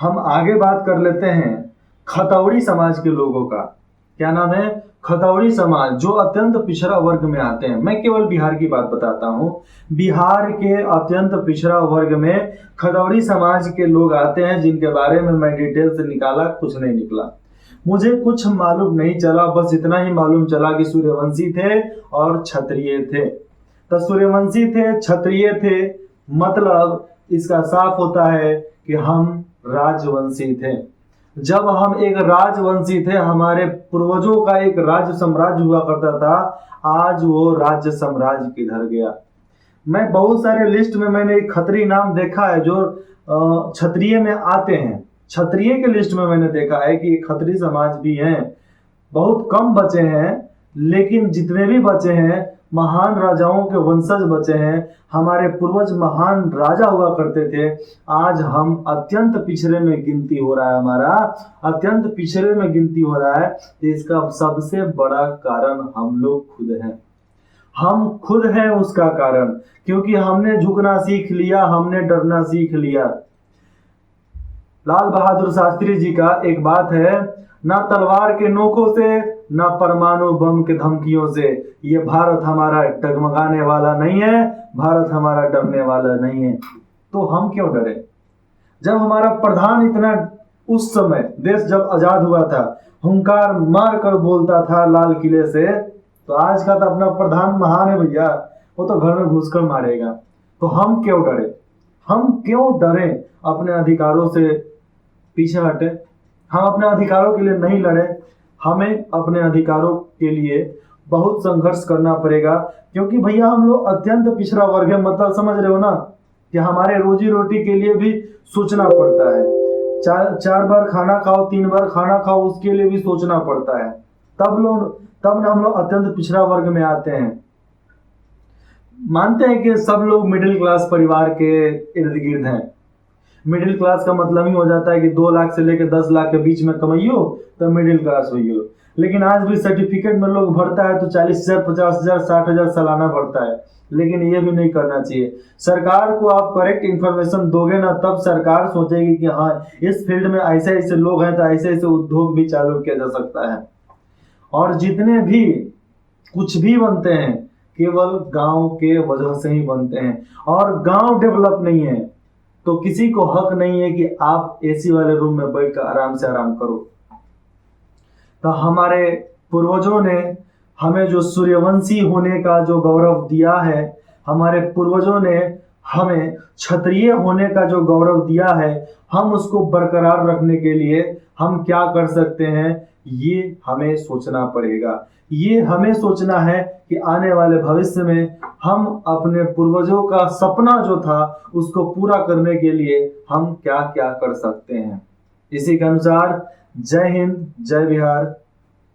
हम आगे बात कर लेते हैं खतौड़ी समाज के लोगों का। क्या नाम है? खतौड़ी समाज, जो अत्यंत पिछड़ा वर्ग में आते हैं। मैं केवल बिहार की बात बताता हूँ। बिहार के अत्यंत पिछड़ा वर्ग में खतौड़ी समाज के लोग आते हैं, जिनके बारे में मैं डिटेल से निकाला, कुछ नहीं निकला। मुझे कुछ मालूम नहीं चला, बस इतना ही मालूम चला कि सूर्यवंशी थे और क्षत्रिय थे। तो सूर्यवंशी थे, क्षत्रिय थे, मतलब इसका साफ होता है कि हम राजवंशी थे। जब हम एक राजवंशी थे, हमारे पूर्वजों का एक राज्य साम्राज्य हुआ करता था, आज वो राज्य साम्राज्य किधर गया? मैं बहुत सारे लिस्ट में मैंने एक खत्री नाम देखा है जो क्षत्रिय में आते हैं। क्षत्रिय के लिस्ट में मैंने देखा है कि खत्री समाज भी हैं। बहुत कम बचे हैं, लेकिन जितने भी बचे हैं महान राजाओं के वंशज बचे हैं। हमारे पूर्वज महान राजा हुआ करते थे। आज हम अत्यंत पिछड़े में गिनती हो रहा है, हमारा अत्यंत पिछड़े में गिनती हो रहा है। तो इसका सबसे बड़ा कारण हम लोग खुद हैं। हम खुद हैं उसका कारण, क्योंकि हमने झुकना सीख लिया, हमने डरना सीख लिया। लाल बहादुर शास्त्री जी का एक बात है, ना तलवार के नोकों से, ना परमाणु बम के धमकियों से ये भारत हमारा डगमगाने वाला नहीं है, भारत हमारा डरने वाला नहीं है। तो हम क्यों डरे? जब हमारा प्रधान इतना, उस समय देश जब आजाद हुआ था, हुंकार मार कर बोलता था लाल किले से, तो आज का तो अपना प्रधान महान है भैया, वो तो घर में घुसकर मारेगा। तो हम क्यों डरे? हम क्यों डरे? अपने अधिकारों से पीछे हटे, हम अपने अधिकारों के लिए नहीं लड़े। हमें अपने अधिकारों के लिए बहुत संघर्ष करना पड़ेगा, क्योंकि भैया हम लोग अत्यंत पिछड़ा वर्ग है। मतलब समझ रहे हो ना कि हमारे रोजी रोटी के लिए भी सोचना पड़ता है। चार बार खाना खाओ, 3 बार खाना खाओ, उसके लिए भी सोचना पड़ता है। तब ना हम लोग अत्यंत पिछड़ा वर्ग में आते हैं। मानते हैं कि सब लोग मिडिल क्लास परिवार के इर्द गिर्द हैं। मिडिल क्लास का मतलब ही हो जाता है कि 2 लाख से लेकर 10 लाख के बीच में कमाइयो तो मिडिल क्लास होइयो। लेकिन आज भी सर्टिफिकेट में लोग भरता है तो 40,000, 50,000, 60,000 सालाना भरता है। लेकिन ये भी नहीं करना चाहिए। सरकार को आप करेक्ट इन्फॉर्मेशन दोगे ना, तब सरकार सोचेगी कि हाँ, इस फील्ड में ऐसे ऐसे लोग हैं, तो ऐसे ऐसे उद्योग भी चालू किया जा सकता है। और जितने भी कुछ भी बनते हैं, केवल गांव के वजह से ही बनते हैं। और गांव डेवलप नहीं है तो किसी को हक नहीं है कि आप एसी वाले रूम में बैठकर आराम से आराम करो। तो हमारे पूर्वजों ने हमें जो सूर्यवंशी होने का जो गौरव दिया है, हमारे पूर्वजों ने हमें क्षत्रिय होने का जो गौरव दिया है, हम उसको बरकरार रखने के लिए हम क्या कर सकते हैं, ये हमें सोचना पड़ेगा। ये हमें सोचना है कि आने वाले भविष्य में हम अपने पूर्वजों का सपना जो था उसको पूरा करने के लिए हम क्या क्या कर सकते हैं। इसी के अनुसार जय हिंद, जय बिहार।